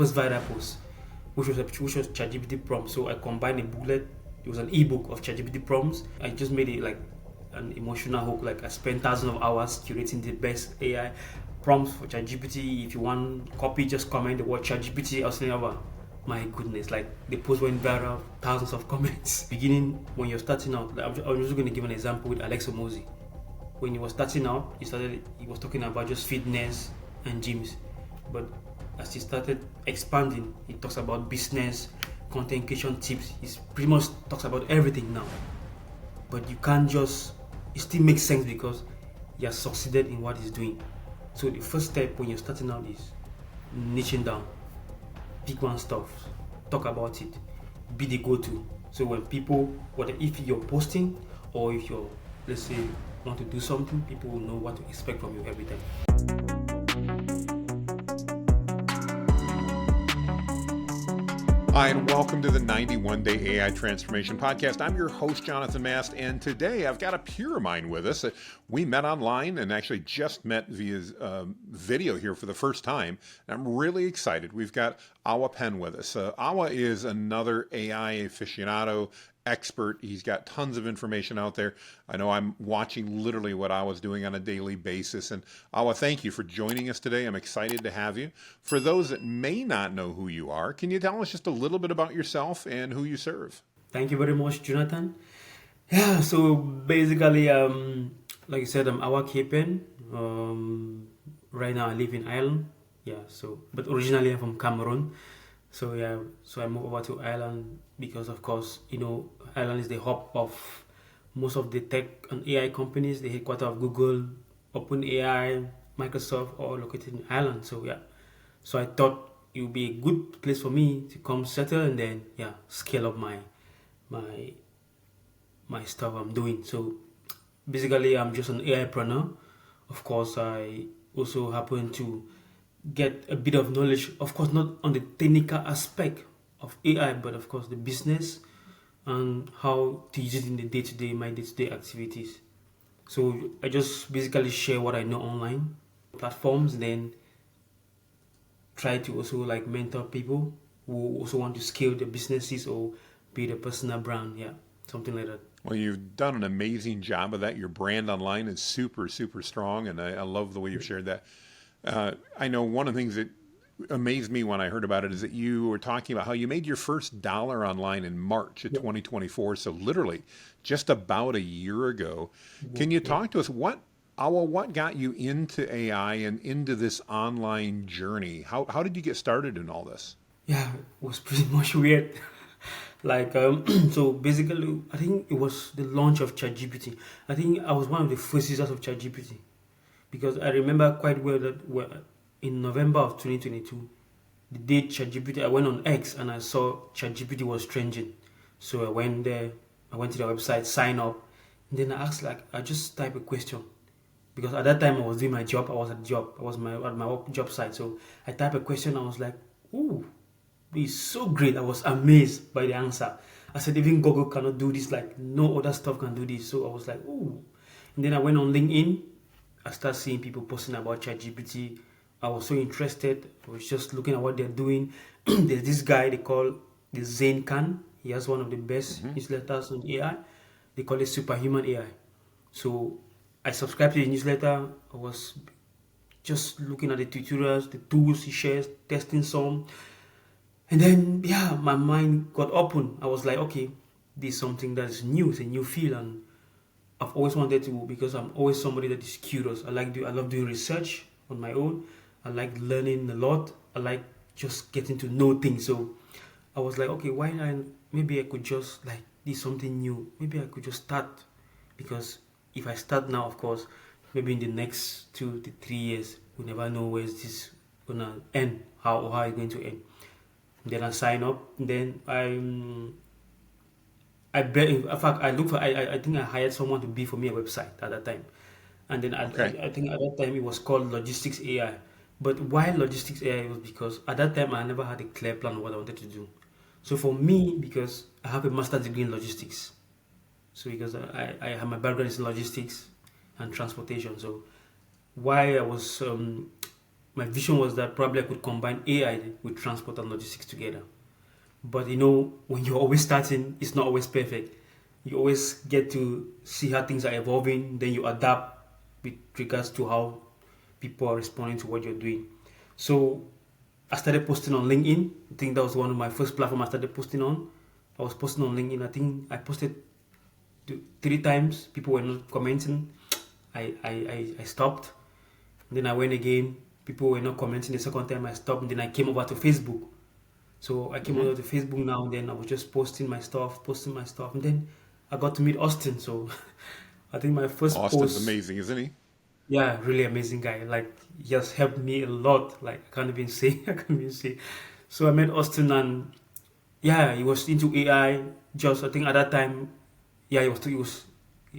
first viral post, which was ChatGPT prompt. So I combined a booklet. It was an ebook of ChatGPT prompts. I just made it like an emotional hook. Like I spent thousands of hours curating the best AI prompts for ChatGPT. If you want copy, just comment the word ChatGPT. I was saying about, my goodness, like the post went viral, thousands of comments. Beginning when you're starting out, like, I'm just going to give an example with Alexa Mosi. When he was starting out, he was talking about just fitness and gyms. But as he started expanding, he talks about business, content creation tips. He pretty much talks about everything now. But you can't just, it still makes sense because he has succeeded in what he's doing. So the first step when you're starting out is niching down. Pick one stuff, talk about it, be the go-to. So when people, if you're posting or if you're, let's say, want to do something, people will know what to expect from you every time. Hi, and welcome to the 91 Day AI Transformation Podcast. I'm your host, Jonathan Mast, and today I've got a pure mind with us. We met online and actually just met via video here for the first time. I'm really excited. We've got Awa Penn with us. Awa is another AI aficionado, expert. He's got tons of information out there. I know I'm watching literally what I was doing on a daily basis. And Awa, thank you for joining us today. I'm excited to have you. For those that may not know who you are, can you tell us just a little bit about yourself and who you serve? Thank you very much, Jonathan. Yeah, so basically, like you said, I'm Awa Penn. Right now I live in Ireland. Yeah, but originally I'm from Cameroon. So I moved over to Ireland because, of course, Ireland is the hub of most of the tech and AI companies. The headquarters of Google, OpenAI, Microsoft, all located in Ireland. So I thought it would be a good place for me to come settle and then scale up my stuff I'm doing. So basically, I'm just an AIpreneur. Of course, I also happen to get a bit of knowledge, of course, not on the technical aspect of AI, but of course the business and how to use it in my day-to-day activities. So I just basically share what I know online platforms, then try to also like mentor people who also want to scale their businesses or build a personal brand, something like that. Well, you've done an amazing job of that. Your brand online is super, super strong, and I love the way you've shared that. I know one of the things that amazed me when I heard about it is that you were talking about how you made your first dollar online in March of 2024. So literally just about a year ago. Can you talk to us? What got you into AI and into this online journey? How did you get started in all this? Yeah, it was pretty much weird. So basically, I think it was the launch of ChatGPT. I think I was one of the first users of ChatGPT. Because I remember quite well that in November of 2022, the day ChatGPT, I went on X and I saw ChatGPT was trending. So I went there, I went to the website, sign up, and then I asked, I just type a question. Because at that time I was doing my job, I was at my work job site. So I typed a question, I was like, ooh, it's so great. I was amazed by the answer. I said, even Google cannot do this, like no other stuff can do this. So I was like, ooh. And then I went on LinkedIn. I started seeing people posting about ChatGPT. I was so interested. I was just looking at what they're doing. There's this guy they call the Zane Khan. He has one of the best newsletters on AI. They call it Superhuman AI. So I subscribed to the newsletter. I was just looking at the tutorials, the tools he shares, testing some. And then, my mind got open. I was like, okay, this is something that is new. It's a new field, and I've always wanted to, because I'm always somebody that is curious. I love doing research on my own. I like learning a lot. I like just getting to know things. So I was like, okay, why not? Maybe I could just do something new. Maybe I could just start, because if I start now, of course, maybe in the next 2 to 3 years, we never know where this gonna end, how it's going to end. Then I sign up. Then I think I hired someone to be for me a website at that time. And then I think at that time it was called Logistics AI. But why Logistics AI was because at that time I never had a clear plan of what I wanted to do. So for me, because I have a master's degree in logistics, so because I have my background is in logistics and transportation. So why I was my vision was that probably I could combine AI with transport and logistics together. But when you're always starting, it's not always perfect. You always get to see how things are evolving, then you adapt with regards to how people are responding to what you're doing. So I started posting on LinkedIn. I think that was one of my first platforms I started posting on. I was posting on LinkedIn. I think I posted 3 times. People were not commenting. I stopped. Then I went again. People were not commenting. The second time I stopped. And then I came over to Facebook. So I came over to Facebook now. And then I was just posting my stuff. And then I got to meet Austin. So I think my first Austin's post, amazing, isn't he? yeah, really amazing guy. Like he has helped me a lot. Like I can't even say. I can't even say. So I met Austin, and yeah, he was into AI. Just I think at that time, yeah, he was.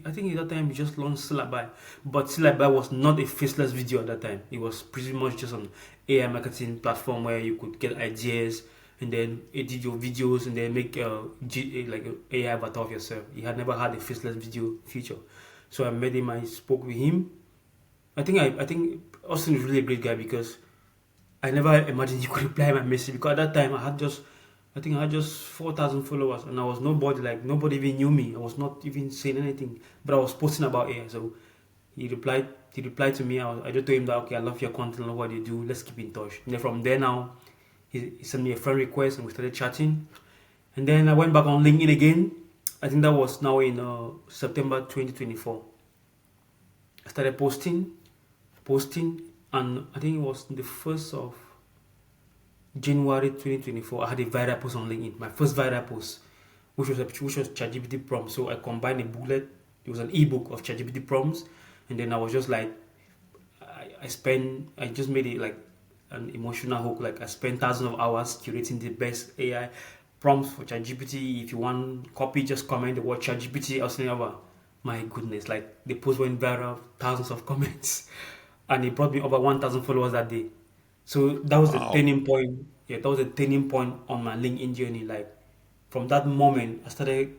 I think at that time he just launched Syllabi, but Syllabi was not a faceless video at that time. It was pretty much just an AI marketing platform where you could get ideas and then edit your videos and then make like an AI avatar of yourself. He had never had a faceless video feature, so I met him. I spoke with him. I think Austin is really a great guy because I never imagined he could reply my message because at that time I think I had just 4,000 followers and I was nobody, like nobody even knew me. I was not even saying anything, but I was posting about AI. So he replied to me. I just told him that okay, I love your content, I love what you do. Let's keep in touch. And then from there now, he sent me a friend request and we started chatting. And then I went back on LinkedIn again. I think that was now in September 2024. I started posting, and I think it was the first of January 2024, I had a viral post on LinkedIn. My first viral post, which was ChatGPT prompts. So I combined a booklet. It was an ebook of ChatGPT prompts, and then I was just like, I just made it like an emotional hook. Like I spent thousands of hours curating the best AI prompts for ChatGPT. If you want copy, just comment the word ChatGPT. I was saying over. My goodness, like the post went viral, thousands of comments, and it brought me over 1,000 followers that day. So that was the Wow. turning point. Yeah, that was a turning point on my LinkedIn journey. Like from that moment, I started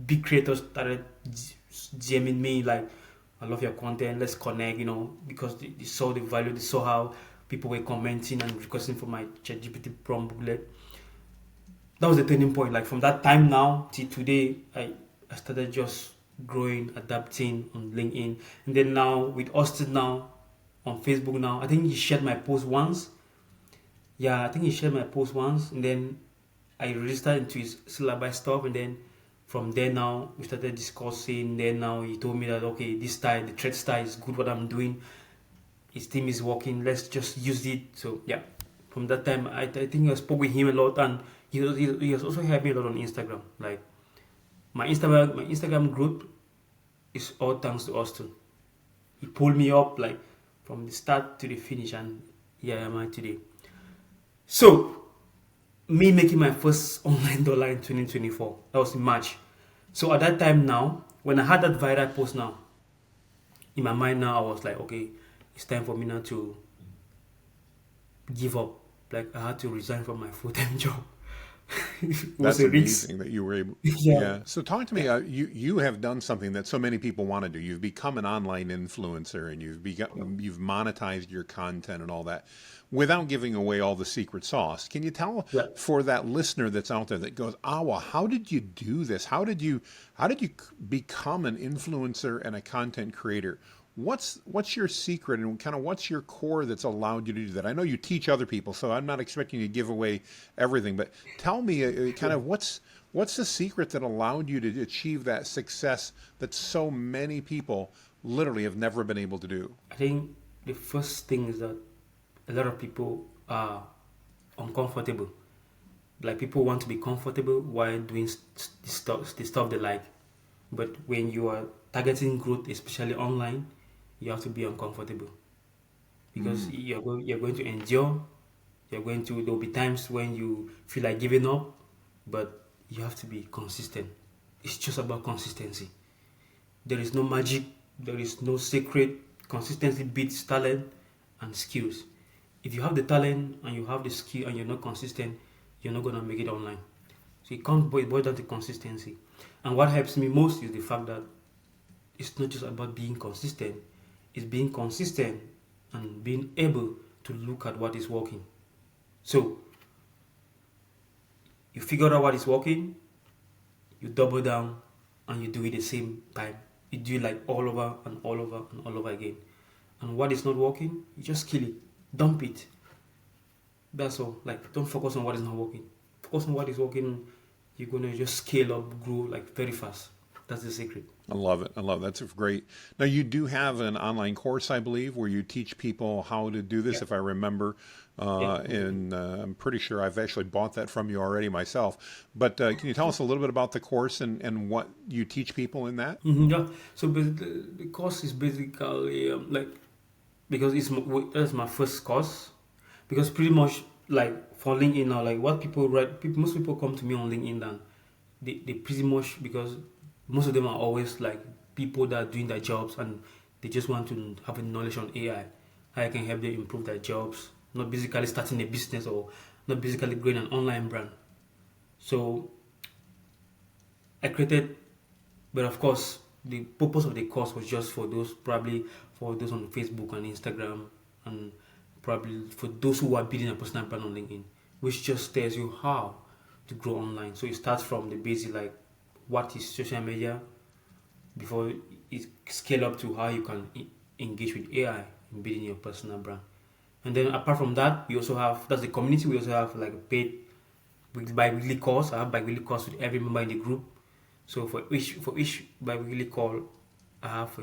big creators started DMing me like, "I love your content. Let's connect." Because they saw the value, they saw how people were commenting and requesting for my ChatGPT prompt booklet. That was the turning point. Like from that time now till today, I started just growing, adapting on LinkedIn, and then now with Austin now on Facebook now. I think he shared my post once. Yeah, I think he shared my post once, and then I registered into his syllabi stuff, and then from there now we started discussing. Then now he told me that okay, this style, the thread style is good. What I'm doing, his team is working. Let's just use it. So yeah, from that time I think I spoke with him a lot, and he has also helped me a lot on Instagram. Like my Instagram group is all thanks to Austin. He pulled me up like from the start to the finish, and here I am today. So me making my first online dollar in 2024. That was in March. So at that time now, when I had that viral post now, in my mind now I was like, okay, it's time for me now to give up. Like I had to resign from my full-time job. It was That's a risk. amazing that you were able. Yeah. Yeah. So talk to me. You have done something that so many people want to do. You've become an online influencer, and you've monetized your content and all that, without giving away all the secret sauce. Can you tell Yeah. for that listener that's out there that goes, "Ah, well, how did you do this? How did you become an influencer and a content creator?" What's your secret and kind of what's your core that's allowed you to do that? I know you teach other people, so I'm not expecting you to give away everything, but tell me kind of what's the secret that allowed you to achieve that success that so many people literally have never been able to do? I think the first thing is that a lot of people are uncomfortable. Like people want to be comfortable while doing the stuff they like. But when you are targeting growth, especially online, you have to be uncomfortable because Mm, you're going to endure. There'll be times when you feel like giving up, but you have to be consistent. It's just about consistency. There is no magic, there is no secret. Consistency beats talent and skills. If you have the talent and you have the skill and you're not consistent, you're not gonna make it online. So it can't boil down to consistency. And what helps me most is the fact that it's not just about being consistent, it's being consistent and being able to look at what is working. So you figure out what is working, you double down, and you do it the same time. You do it like all over and all over and all over again. And what is not working, you just kill it, dump it. That's all. Like, don't focus on what is not working. Focus on what is working. You're gonna just scale up, grow like very fast. That's the secret. I love it. I love it. That's great. Now, you do have an online course, I believe, where you teach people how to do this, Yeah. if I remember. Yeah. And I'm pretty sure I've actually bought that from you already myself. But can you tell us a little bit about the course and what you teach people in that? Yeah. So basically, the course is basically like, because that's my first course, because pretty much like for LinkedIn now, like what people write, most people come to me on LinkedIn, and they pretty much, because most of them are always like people that are doing their jobs and they just want to have a knowledge on AI, how I can help them improve their jobs, not basically starting a business or not basically growing an online brand. So I created, but of course, the purpose of the course was just for those, probably for those on Facebook and Instagram, and probably for those who are building a personal brand on LinkedIn, which just tells you how to grow online. So it starts from the basic, like what is social media, before it scale up to how you can engage with AI in building your personal brand. And then apart from that, we also have, that's the community. We also have like a paid bi-weekly course. I have bi-weekly course with every member in the group. So for each bi-weekly call, I have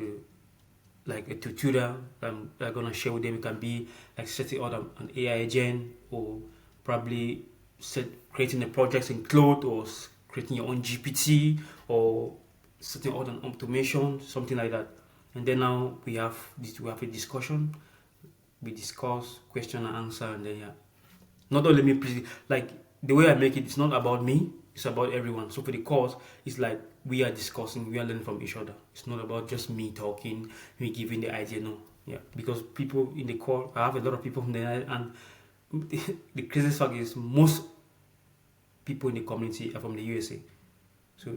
like a tutor that I'm gonna share with them. It can be like setting up an AI agent, or probably creating a project in Claude, or creating your own GPT, or setting out an automation, something like that. And then now we have a discussion. We discuss, question and answer, and then yeah, not only me, like the way I make it, it's not about me, it's about everyone. So for the course, it's like we are discussing, we are learning from each other. It's not about just me talking, me giving the idea. No, yeah, because people in the call, I have a lot of people from there, and the craziest fact is most people in the community are from the USA. So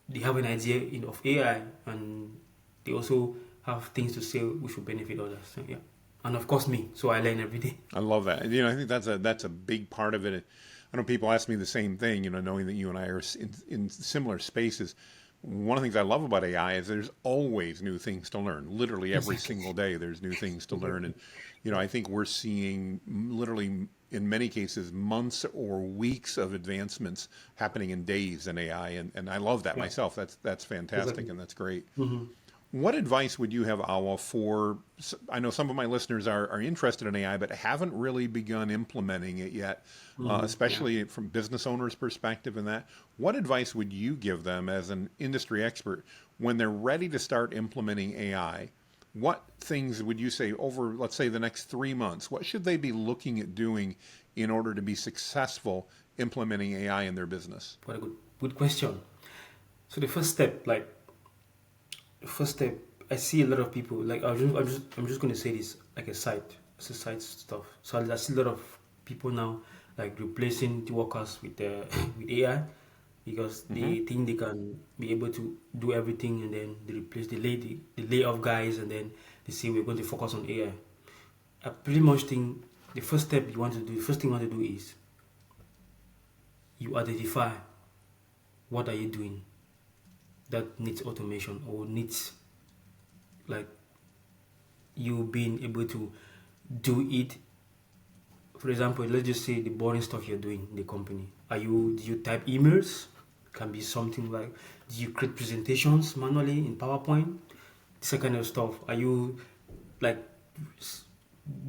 they have an idea of AI, and they also have things to say which will benefit others. So, yeah, and of course me. So I learn every day. I love that. You know, I think that's a big part of it. I know people ask me the same thing. You know, knowing that you and I are in similar spaces. One of the things I love about AI is there's always new things to learn. Literally every single day, there's new things to learn. And you know, I think we're seeing literally in many cases months or weeks of advancements happening in days in AI, and I love that Yeah, myself. That's fantastic exactly. and that's great. Hmm. What advice would you have, Awa, for, I know some of my listeners are interested in AI, but haven't really begun implementing it yet, Yeah. especially from business owners' perspective and that. What advice would you give them as an industry expert when they're ready to start implementing AI? What things would you say over, let's say, the next 3 months? What should they be looking at doing in order to be successful implementing AI in their business? What a good question. So the first step, I see a lot of people, like I'm just going to say this like it's a side stuff. So I see a lot of people now like replacing the workers with with AI, because Hmm. they think they can be able to do everything, and then they replace the layoff guys, and then they say we're going to focus on AI. I pretty much think the first thing you want to do is you identify what are you doing that needs automation, or needs like you being able to do it. For example, let's just say the boring stuff you're doing in the company. Do you type emails? Can be something like, do you create presentations manually in PowerPoint? This kind of stuff. Are you like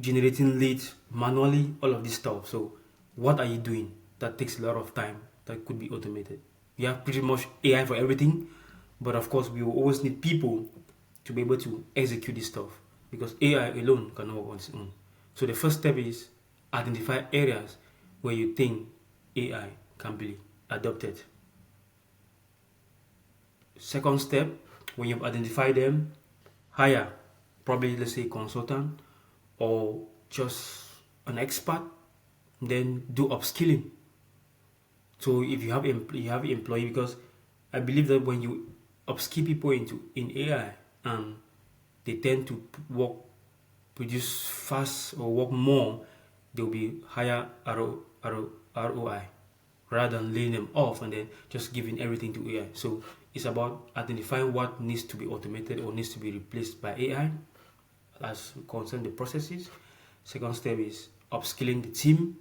generating leads manually? All of this stuff. So what are you doing that takes a lot of time that could be automated? We have pretty much AI for everything, but of course we will always need people to be able to execute this stuff, because AI alone cannot work on its own. So the first step is identify areas where you think AI can be adopted. Second step, when you've identified them, hire probably, let's say, a consultant or just an expert, then do upskilling. So if you have employee, because I believe that when you upskill people in AI, they tend to work produce fast or work more, there will be higher ROI rather than laying them off and then just giving everything to AI. So it's about identifying what needs to be automated or needs to be replaced by AI as concern the processes. Second step is upskilling the team,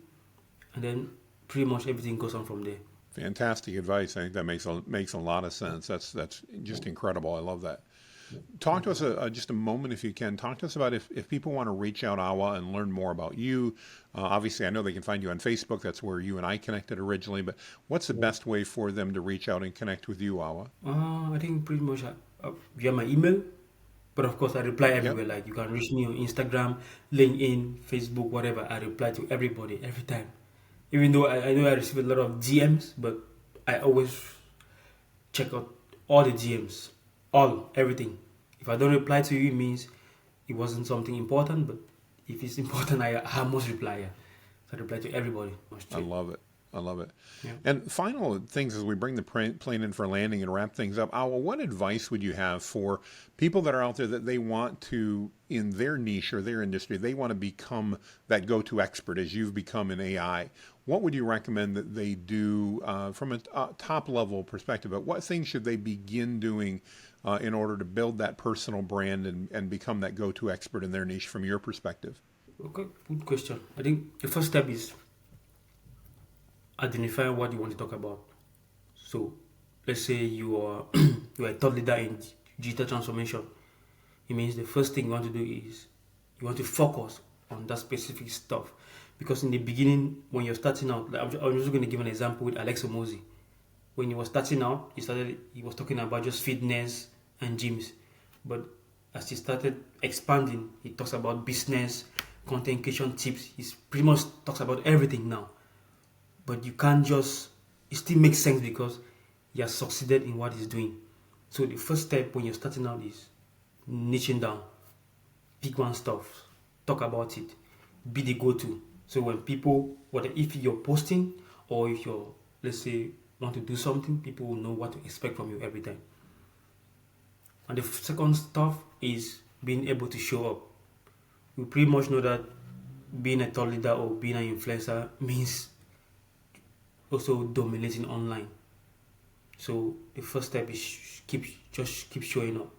and then pretty much everything goes on from there. Fantastic advice. I think that makes a lot of sense. That's just incredible. I love that. Talk to us just a moment, if you can. Talk to us about if people want to reach out, Awa, and learn more about you. Obviously, I know they can find you on Facebook. That's where you and I connected originally. But what's the best way for them to reach out and connect with you, Awa? I think pretty much via my email. But of course, I reply everywhere. Yep. Like you can reach me on Instagram, LinkedIn, Facebook, whatever. I reply to everybody every time. Even though I know I receive a lot of DMs, but I always check out all the DMs, everything. If I don't reply to you, it means it wasn't something important. But if it's important, I must reply. Yeah. So I reply to everybody. I love it. I love it. Yeah. And final things as we bring the plane in for landing and wrap things up, Awa, what advice would you have for people that are out there that they want to, in their niche or their industry, they want to become that go-to expert as you've become in AI? What would you recommend that they do from a top-level perspective? But what things should they begin doing in order to build that personal brand and become that go-to expert in their niche from your perspective? Okay, good question. I think the first step is identify what you want to talk about. So let's say you are a thought leader in digital transformation. It means the first thing you want to do is you want to focus on that specific stuff. Because in the beginning, when you're starting out, like I'm just going to give an example with Alex Omozi. When he was starting out, he was talking about just fitness and gyms. But as he started expanding, he talks about business, content creation tips. He pretty much talks about everything now. But you can't just, it still makes sense because he has succeeded in what he's doing. So the first step when you're starting out is niching down. Pick one stuff, talk about it, be the go-to. So when people, if you're posting or if you're, let's say, want to do something, people will know what to expect from you every time. And the second stuff is being able to show up. We pretty much know that being a thought leader or being an influencer means also dominating online. So the first step is keep showing up,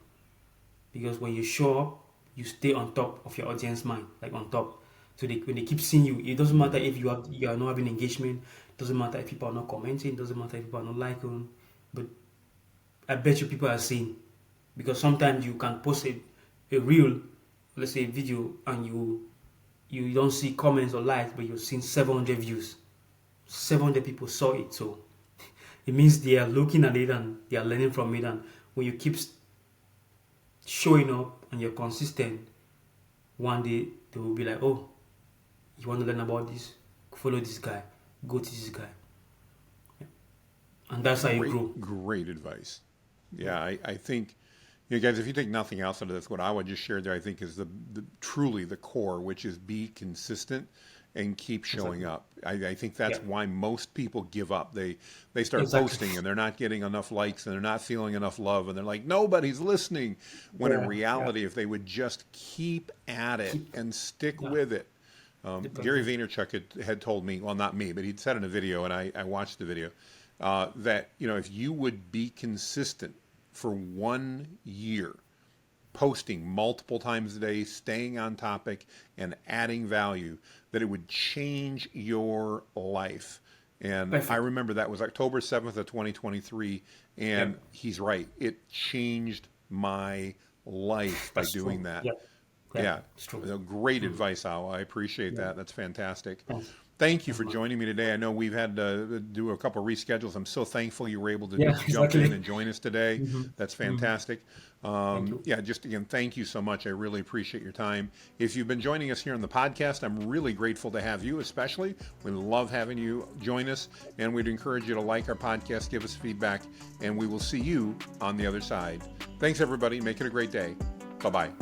because when you show up, you stay on top of your audience mind, like on top. So when they keep seeing you, it doesn't matter if you are not having engagement, doesn't matter if people are not commenting, doesn't matter if people are not liking, but I bet you people are seeing, because sometimes you can post a reel, let's say a video, and you don't see comments or likes, but you're seeing 700 views. 700 people saw it, so it means they are looking at it and they are learning from it. And when you keep showing up and you're consistent, one day they will be like, oh, you want to learn about this? Follow this guy, go to this guy. Yeah. And that's how you grow. Great advice. Yeah, I think, guys, if you take nothing else out of this, what I would just share there, I think, is the truly the core, which is be consistent and keep showing up. I think that's why most people give up. They start posting and they're not getting enough likes and they're not feeling enough love and they're like, nobody's listening. When in reality, if they would just keep at it and stick with it. Gary Vaynerchuk had told me, well, not me, but he'd said in a video, and I watched the video, that if you would be consistent for 1 year, posting multiple times a day, staying on topic, and adding value, that it would change your life. And I remember that was October 7th of 2023, and he's right. It changed my life by doing that. Yeah, great advice, Al. I appreciate that. That's fantastic. Thank you for joining me today. I know we've had to do a couple of reschedules. I'm so thankful you were able to jump in and join us today. That's fantastic. Just again, thank you so much. I really appreciate your time. If you've been joining us here on the podcast, I'm really grateful to have you, especially. We love having you join us, and we'd encourage you to like our podcast, give us feedback, and we will see you on the other side. Thanks, everybody. Make it a great day. Bye-bye.